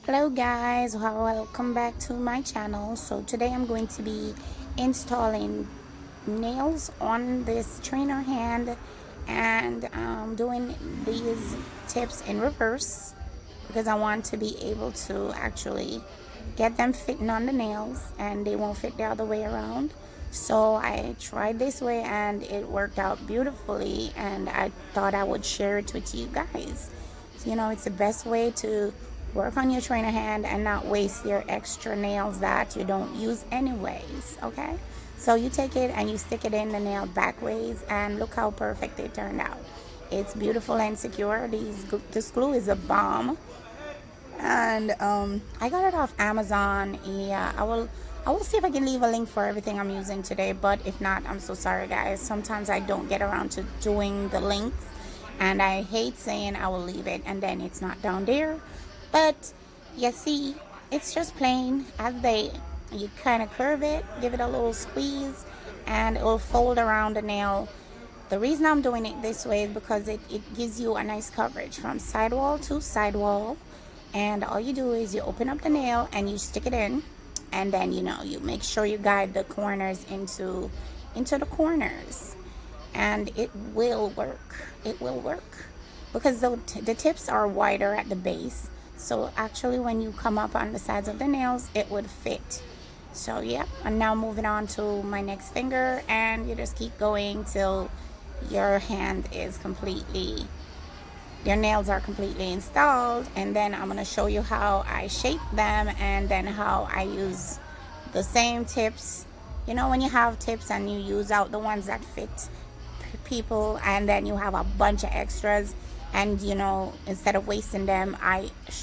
Hello guys, welcome back to my channel. So today I'm going to be installing nails on this trainer hand and doing these tips in reverse because I want to be able to actually get them fitting on the nails and they won't fit the other way around. So I tried this way and it worked out beautifully, and I thought I would share it with you guys. You know, it's the best way to work on your trainer hand and not waste your extra nails that you don't use anyways. Okay, so you take it and you stick it in the nail back ways, and look how perfect it turned out. It's beautiful and secure. This glue is a bomb, and I got it off Amazon. Yeah, I will see if I can leave a link for everything I'm using today, but if not, I'm so sorry guys. Sometimes I don't get around to doing the links, and I hate saying I will leave it and then it's not down there. But you see, it's just plain as they. You kind of curve it, give it a little squeeze, and it will fold around the nail. The reason I'm doing it this way is because it gives you a nice coverage from sidewall to sidewall. And all you do is you open up the nail and you stick it in, and then you make sure you guide the corners into the corners, and it will work. It will work because the tips are wider at the base. So actually when you come up on the sides of the nails, it would fit. So yeah, I'm now moving on to my next finger, and you just keep going till your nails are completely installed. And then I'm going to show you how I shape them, and then how I use the same tips. You know, when you have tips and you use out the ones that fit people, and then you have a bunch of extras, and instead of wasting them,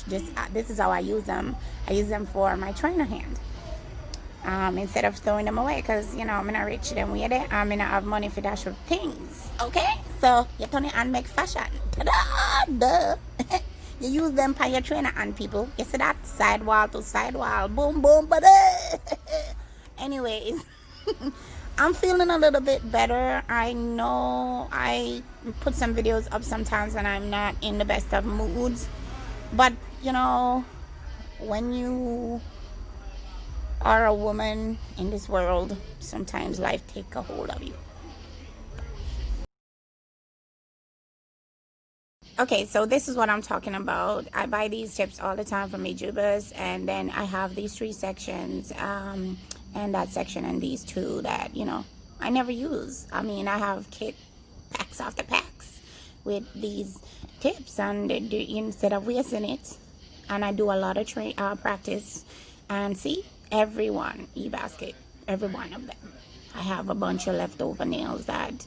this is how I use them. I use them for my trainer hand, instead of throwing them away, because I'm gonna reach them with it. I'm gonna have money for dash of things. Okay, so you turn it and make fashion. Ta-da! You use them for your trainer hand, people. You see that? Sidewall to sidewall, boom boom, buddy. Anyways, I'm feeling a little bit better. I know I put some videos up sometimes and I'm not in the best of moods, but when you are a woman in this world, sometimes life takes a hold of you. Okay, so this is what I'm talking about. I buy these tips all the time from Jubas, and then I have these 3 sections, and that section, and these 2 that I never use. I mean, I have packs after packs with these tips, and instead of wasting it, and I do a lot of practice. And see, every one of them, I have a bunch of leftover nails that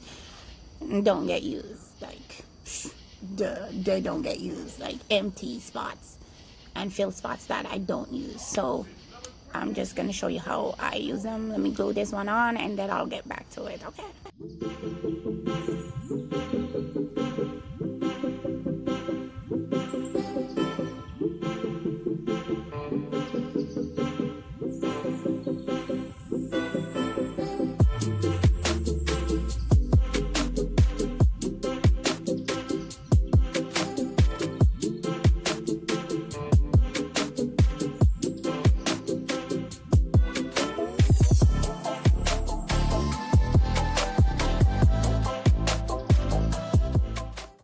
don't get used. Like they don't get used, like empty spots and fill spots that I don't use. So I'm just gonna show you how I use them. Let me glue this one on, and then I'll get back to it. Okay.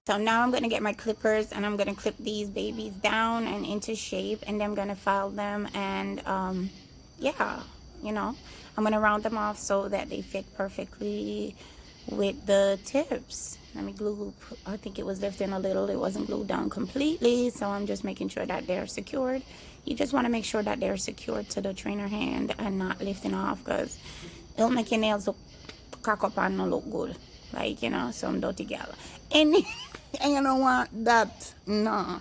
So now I'm going to get my clippers, and I'm going to clip these babies down and into shape, and then I'm going to file them, and yeah, I'm going to round them off so that they fit perfectly with the tips. Let me glue. I think it was lifting a little. It wasn't glued down completely, so I'm just making sure that they're secured. You just want to make sure that they're secured to the trainer hand and not lifting off, because it'll make your nails look cock up and not look good, like some dirty gal. And you don't want that. No,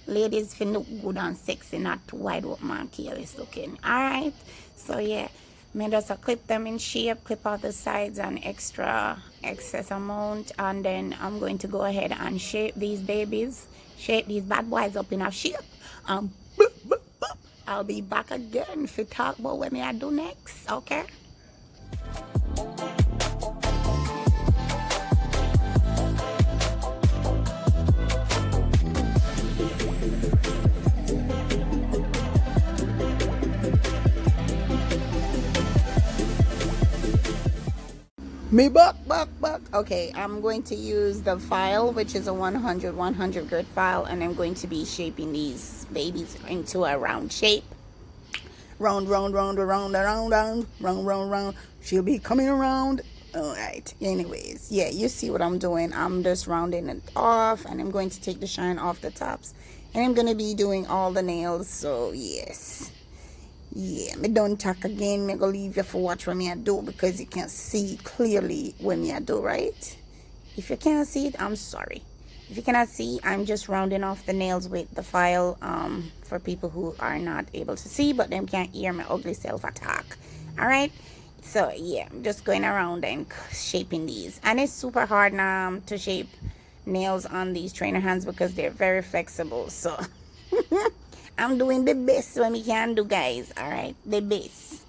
ladies feel look good and sexy, not too wide open and careless looking. Alright, so yeah, I just clip them in shape, clip out the sides and excess amount, and then I'm going to go ahead and shape these babies, shape these bad boys up in a shape. Boop, boop, boop. I'll be back again to talk about what I do next. Okay. Me back. Okay, I'm going to use the file, which is a 100 grit file, and I'm going to be shaping these babies into a round shape. Round. She'll be coming around. All right. Anyways, yeah, you see what I'm doing. I'm just rounding it off, and I'm going to take the shine off the tops, and I'm going to be doing all the nails. So yes. Yeah, me don't talk again. Me go leave you for watch what me I do, because you can't see clearly when me I do, right? If you can't see it, I'm sorry. If you cannot see, I'm just rounding off the nails with the file for people who are not able to see, but them can't hear my ugly self attack. All right. So yeah, I'm just going around and shaping these, and it's super hard now to shape nails on these trainer hands because they're very flexible. So I'm doing the best what we can do, guys. All right, the best.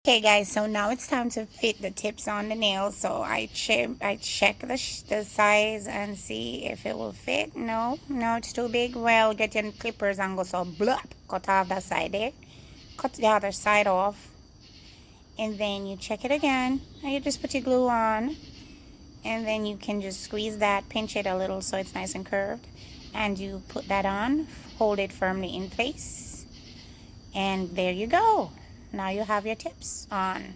Okay guys, so now it's time to fit the tips on the nails. So I check the size and see if it will fit. No, it's too big. Well, get your clippers and go so blop, cut off that side there, cut the other side off, and then you check it again, and you just put your glue on, and then you can just squeeze that, pinch it a little so it's nice and curved, and you put that on, hold it firmly in place, and there you go. Now you have your tips on.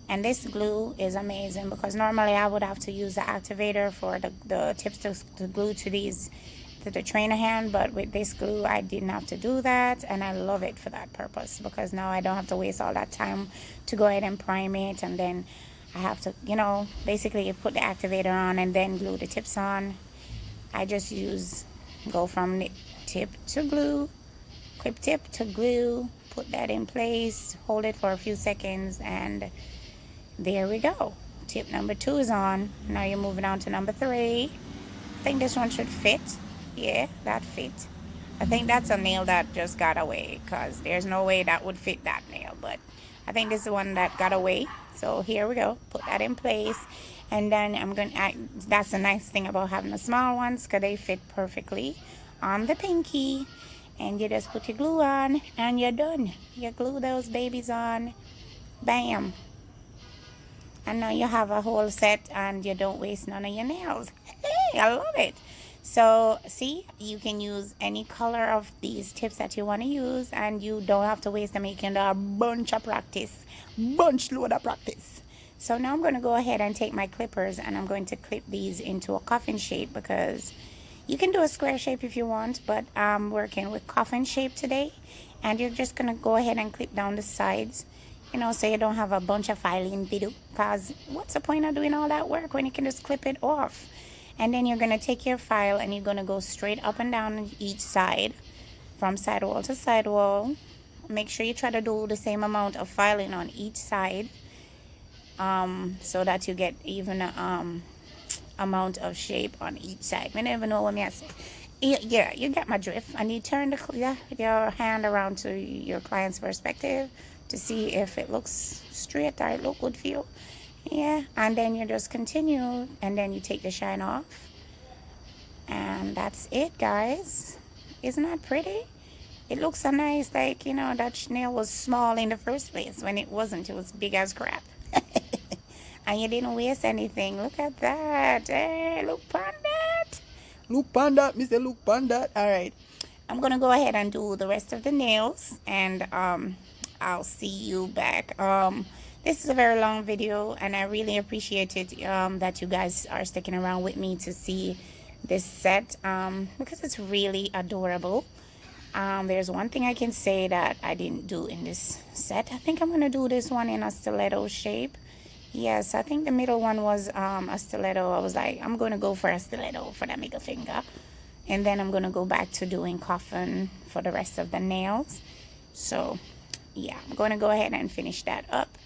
And this glue is amazing, because normally I would have to use the activator for the tips to glue to the trainer hand, but with this glue I didn't have to do that, and I love it for that purpose, because now I don't have to waste all that time to go ahead and prime it, and then I have to, you know, basically put the activator on and then glue the tips on. I just go from the tip to glue, clip tip to glue, put that in place, hold it for a few seconds, and there we go. Tip number 2 is on. Now you're moving on to number 3. I think this one should fit. Yeah, that fit. I think that's a nail that just got away, because there's no way that would fit that nail, but I think this is the one that got away. So here we go. Put that in place, and then I'm going to that's the nice thing about having the small ones, because they fit perfectly on the pinky. And you just put your glue on, and you're done. You glue those babies on. Bam. And now you have a whole set, and you don't waste none of your nails. Hey, I love it. So see, you can use any color of these tips that you want to use, and you don't have to waste them making a bunch of practice. Bunch load of practice. So now I'm going to go ahead and take my clippers, and I'm going to clip these into a coffin shape, because you can do a square shape if you want, but I'm working with coffin shape today. And you're just going to go ahead and clip down the sides, you know, so you don't have a bunch of filing to do, because what's the point of doing all that work when you can just clip it off? And then you're going to take your file, and you're going to go straight up and down each side, from sidewall to sidewall. Make sure you try to do the same amount of filing on each side, so that you get even amount of shape on each side. I never know what I say. Yeah, you get my drift. And you turn your hand around to your client's perspective to see if it looks straight or it look good for you. Yeah, and then you just continue, and then you take the shine off, and that's it, guys. Isn't that pretty? It looks so nice, like, you know, that nail was small in the first place, when it wasn't. It was big as crap. And you didn't waste anything. Look at that. Hey, look on that. Look on that, Mr. Look on that. All right. I'm gonna go ahead and do the rest of the nails, and I'll see you back. This is a very long video, and I really appreciate it that you guys are sticking around with me to see this set, because it's really adorable. There's one thing I can say that I didn't do in this set. I think I'm gonna do this one in a stiletto shape. Yes, I think the middle one was a stiletto. I was like, I'm gonna go for a stiletto for the middle finger, and then I'm gonna go back to doing coffin for the rest of the nails. So yeah, I'm gonna go ahead and finish that up,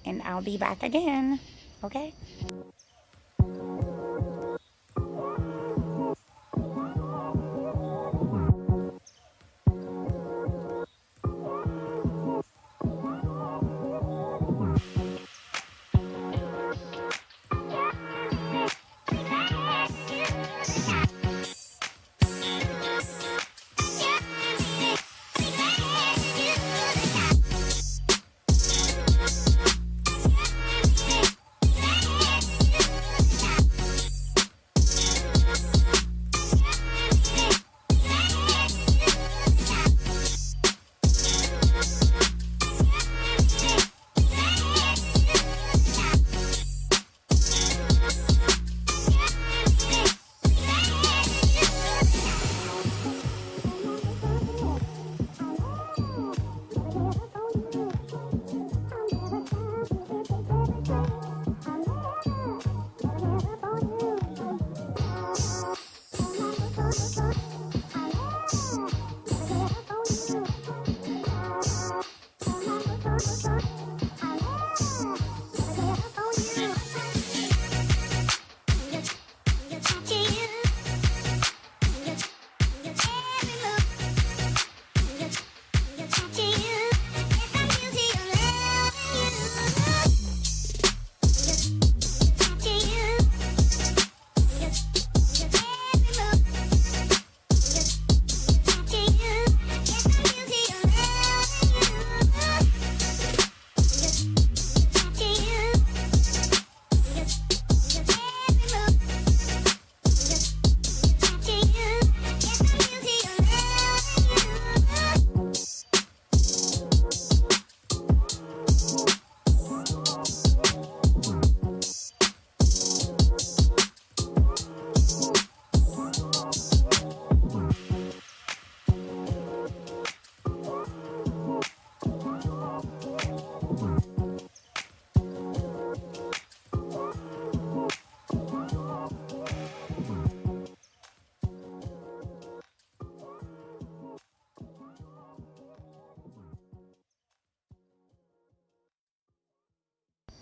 and I'll be back again. Okay.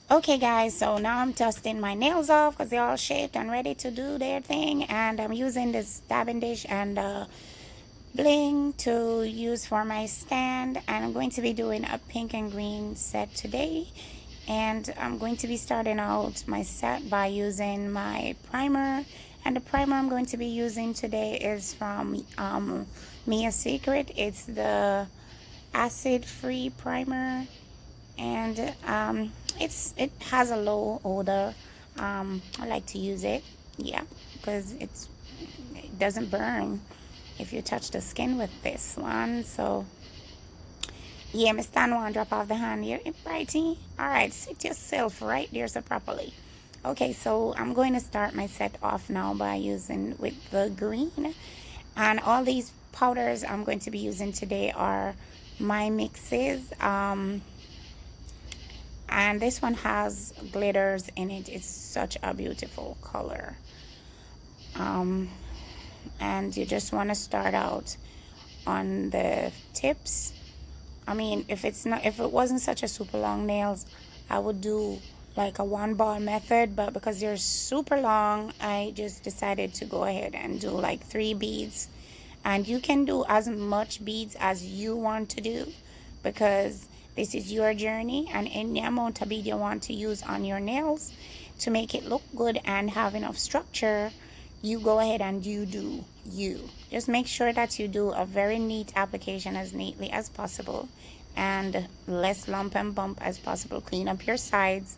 Okay guys, so now I'm dusting my nails off because they're all shaped and ready to do their thing, and I'm using this dabbing dish and bling to use for my stand, and I'm going to be doing a pink and green set today. And I'm going to be starting out my set by using my primer, and the primer I'm going to be using today is from Mia Secret. It's the acid free primer, and it has a low odor. I like to use it, yeah, because it doesn't burn if you touch the skin with this one. So yeah, my stand one drop off the hand here, righty. All right, sit yourself right there so properly. Okay, so I'm going to start my set off now by using with the green, and all these powders I'm going to be using today are my mixes. And this one has glitters in it. It's such a beautiful color. And you just want to start out on the tips. I mean, if it wasn't such a super long nails, I would do like a one ball method, but because they're super long, I just decided to go ahead and do like 3 beads. And you can do as much beads as you want to do, because this is your journey, and any amount of bead you want to use on your nails to make it look good and have enough structure, you go ahead and you do you. Just make sure that you do a very neat application, as neatly as possible and less lump and bump as possible. Clean up your sides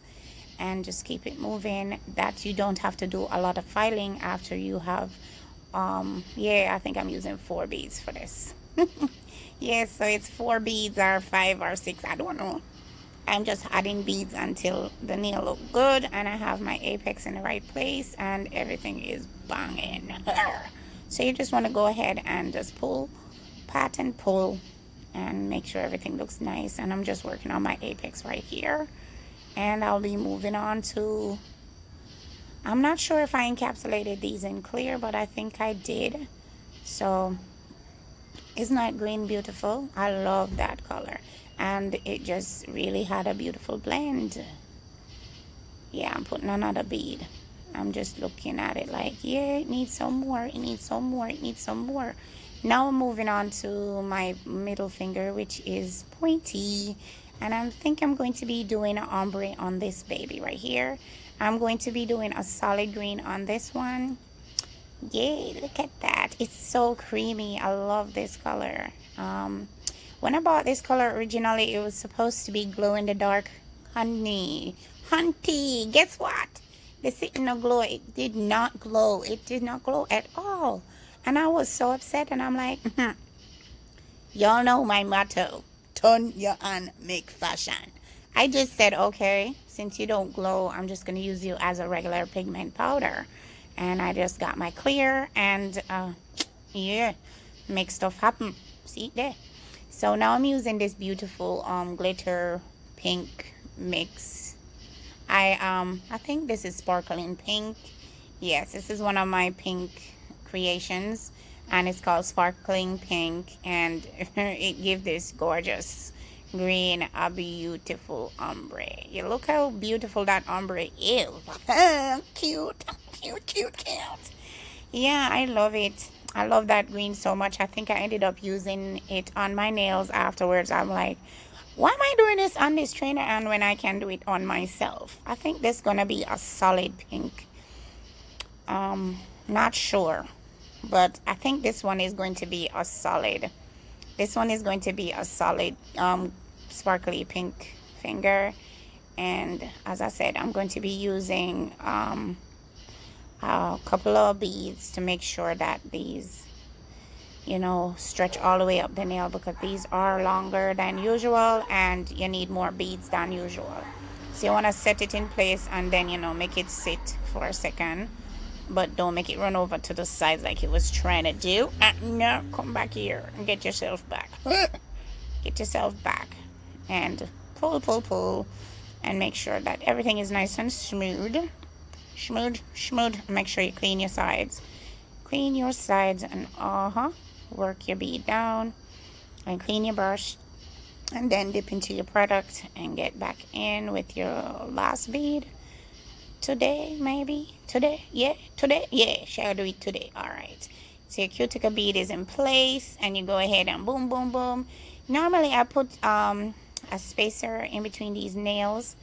and just keep it moving, that you don't have to do a lot of filing after you have Yeah, I think I'm using 4 beads for this. Yeah, so it's 4 beads or 5 or 6, I don't know. I'm just adding beads until the nail look good and I have my apex in the right place and everything is banging. So you just want to go ahead and just pull, pat and pull, and make sure everything looks nice. And I'm just working on my apex right here, and I'll be moving on to, I'm not sure if I encapsulated these in clear, but I think I did. So isn't that green beautiful? I love that color, and it just really had a beautiful blend. Yeah, I'm putting another bead. I'm just looking at it like, yeah, it needs some more, it needs some more, it needs some more. Now I'm moving on to my middle finger, which is pointy, and I think I'm going to be doing an ombre on this baby right here. I'm going to be doing a solid green on this one. Yay, look at that. It's so creamy. I love this color. When I bought this color originally, it was supposed to be glow in the dark honey. Hunty, guess what? The sitting no glow. It did not glow. It did not glow at all. And I was so upset, and I'm like, y'all know my motto, turn your on, make fashion. I just said, okay, since you don't glow, I'm just going to use you as a regular pigment powder. And I just got my clear and, yeah, make stuff happen. See there? So now I'm using this beautiful glitter pink mix. I think this is sparkling pink. Yes, this is one of my pink creations, and it's called sparkling pink, and it gives this gorgeous green a beautiful ombre. You look how beautiful that ombre is. Cute, cute, cute, cute. Yeah, I love it. I love that green so much. I think I ended up using it on my nails afterwards. I'm like, why am I doing this on this trainer and when I can do it on myself? I think this is gonna be a solid pink. Not sure, but I think this one is going to be a solid. This one is going to be a solid sparkly pink finger. And as I said, I'm going to be using a couple of beads to make sure that these, you know, stretch all the way up the nail, because these are longer than usual and you need more beads than usual. So you want to set it in place and then, you know, make it sit for a second, but don't make it run over to the sides like it was trying to do. No, come back here and get yourself back. Get yourself back and pull, pull, pull, and make sure that everything is nice and smooth. Smooth. Make sure you clean your sides. Clean your sides and work your bead down and clean your brush, and then dip into your product and get back in with your last bead. Today, maybe? Today? Yeah, today? Yeah, shall I do it today? Alright. So your cuticle bead is in place, and you go ahead and boom, boom, boom. Normally, I put a spacer in between these nails,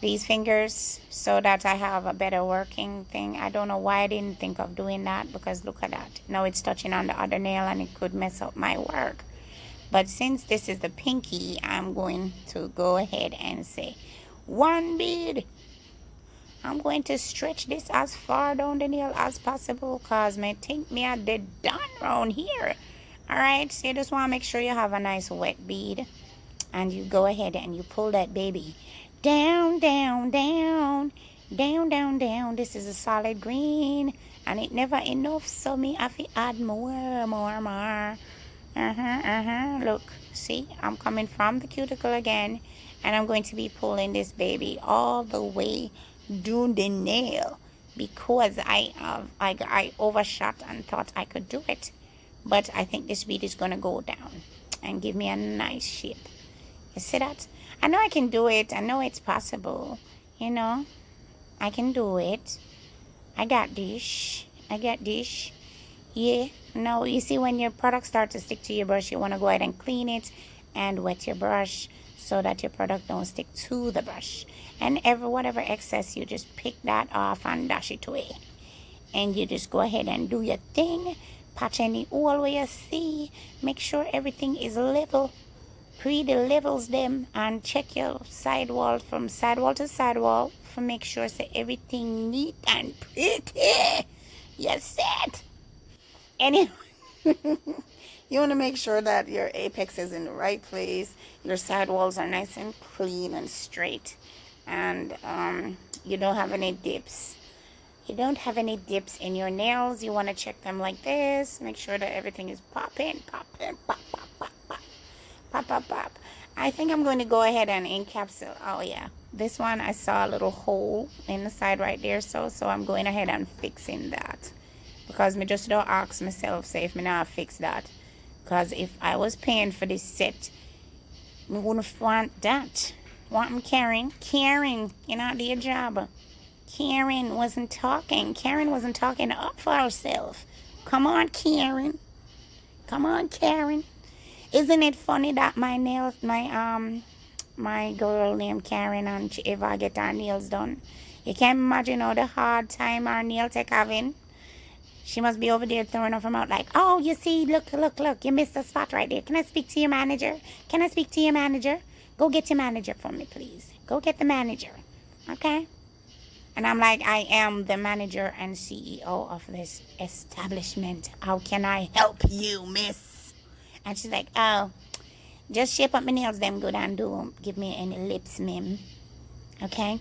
these fingers, so that I have a better working thing. I don't know why I didn't think of doing that, because look at that. Now it's touching on the other nail, and it could mess up my work. But since this is the pinky, I'm going to go ahead and say 1 bead. I'm going to stretch this as far down the nail as possible, because I think me I did done around here. Alright, so you just want to make sure you have a nice wet bead, and you go ahead and you pull that baby down, down, down, down, down, down. This is a solid green, and it never enough, so me have to add more. Look, see, I'm coming from the cuticle again, and I'm going to be pulling this baby all the way down the nail, because I overshot and thought I could do it. But I think this bead is going to go down and give me a nice shape. You see that? I know I can do it. I know it's possible. You know, I can do it. I got this. Yeah. Now, you see, when your product starts to stick to your brush, you want to go ahead and clean it and wet your brush so that your product don't stick to the brush. And whatever excess, you just pick that off and dash it away. And you just go ahead and do your thing. Patch any hole where you see. Make sure everything is level. Pre the levels them, and check your sidewall from sidewall to sidewall to make sure that everything neat and pretty. You set. Anyway, you want to make sure that your apex is in the right place. Your side walls are nice and clean and straight. And you don't have any dips. You don't have any dips in your nails. You want to check them like this. Make sure that everything is popping, popping, pop, pop, pop, pop, pop, pop, pop. I think I'm going to go ahead and encapsulate. Oh yeah, this one I saw a little hole in the side right there. So I'm going ahead and fixing that. Because me just don't ask myself, say if me not fix that. Because if I was paying for this set, me wouldn't want that. Want me Karen? Karen, you not do your job. Karen wasn't talking. Karen wasn't talking up for herself. Come on, Karen. Come on, Karen. Isn't it funny that my nails, my girl named Karen, and she ever get her nails done? You can't imagine how the hard time her nail tech having. She must be over there throwing off her mouth like, oh, you see, look, you missed a spot right there. Can I speak to your manager? Can I speak to your manager? Go get your manager for me, please. Go get the manager, okay? And I'm like, I am the manager and CEO of this establishment. How can I help you, miss? And she's like, oh, just shape up my nails them good and don't give me any lips, ma'am. Okay?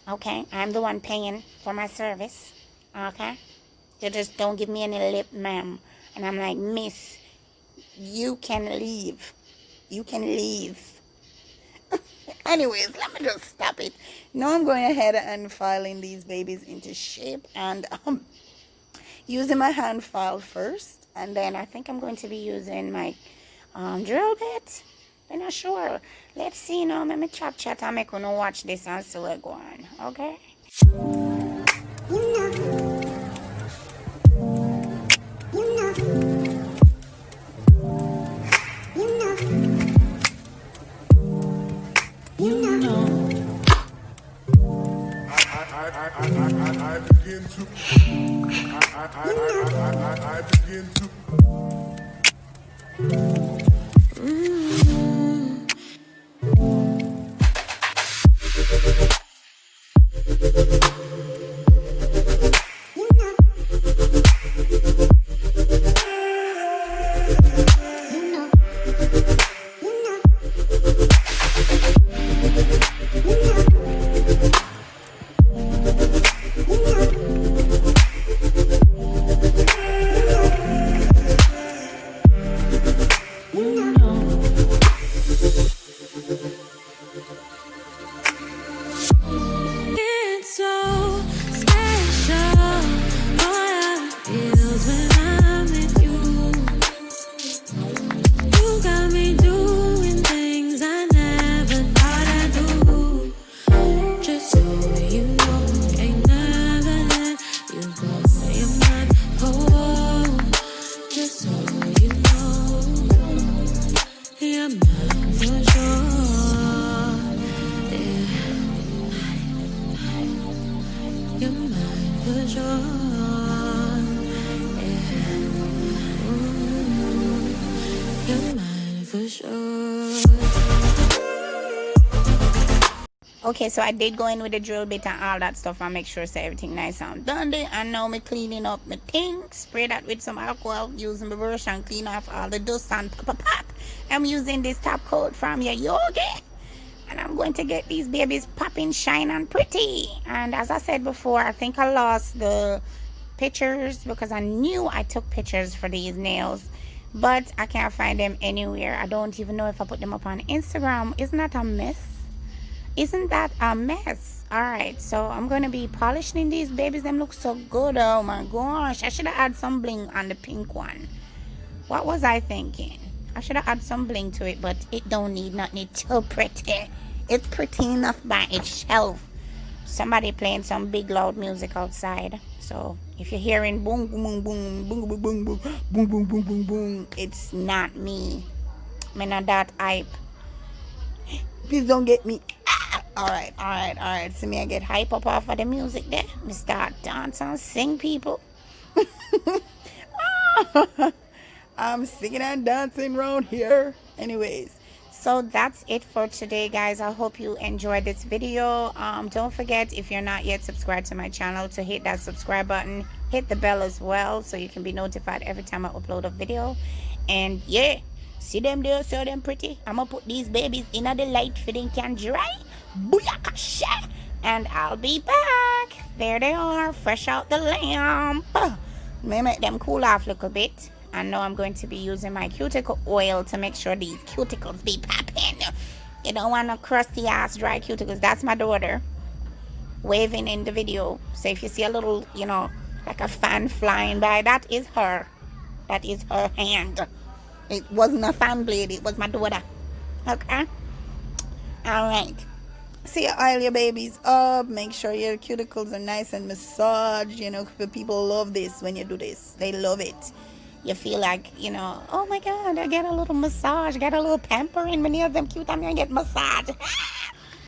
Okay, I'm the one paying for my service. Okay? You just don't give me any lip, ma'am. And I'm like, miss, you can leave. You can leave. Anyways, let me just stop it. Now I'm going ahead and filing these babies into shape. And using my hand file first. And then I think I'm going to be using my drill bit. I'm not sure. Let's see, you know, let me chat and make you watch this and see what's going on. Okay? I begin to Okay, so I did go in with the drill bit and all that stuff and make sure so everything nice and done there. And now me cleaning up my thing. Spray that with some alcohol, using my brush and clean off all the dust and pop. I'm using this top coat from your Yogi. And I'm going to get these babies popping, shine and pretty. And as I said before, I think I lost the pictures because I knew I took pictures for these nails. But I can't find them anywhere. I don't even know if I put them up on Instagram. Isn't that a mess? Isn't that a mess? Alright, so I'm going to be polishing these babies. Them look so good. Oh my gosh. I should have had some bling on the pink one. What was I thinking? I should have had some bling to it, but it don't need nothing. It's too pretty. It's pretty enough by itself. Somebody playing some big loud music outside. So if you're hearing boom, boom, boom, boom, boom, boom, boom, boom, boom, boom, boom, boom, it's not me. I'm not that hype. Please don't get me. Alright. See me, I get hype up off of the music there. Me start dancing, sing, people. I'm singing and dancing around here. Anyways, so that's it for today, guys. I hope you enjoyed this video. Don't forget, if you're not yet subscribed to my channel, to hit that subscribe button. hit the bell as well so you can be notified every time I upload a video. And yeah, see them there, so them pretty. I'm gonna put these babies in the light for they can dry. Bflycash. And I'll be back. There they are, fresh out the lamp. May make them cool off a little bit. I know I'm going to be using my cuticle oil to make sure these cuticles be popping. You don't want no crusty ass dry cuticles. That's my daughter waving in the video. So if you see a little, you know, like a fan flying by, that is her. That is her hand. It wasn't a fan blade, it was my daughter. Okay? Alright. So you oil your babies up. Make sure your cuticles are nice and massaged. You know, people love this when you do this. They love it. You feel like, you know, oh my God, I get a little massage, get a little pampering. Many of them cute, I'm going to get massage.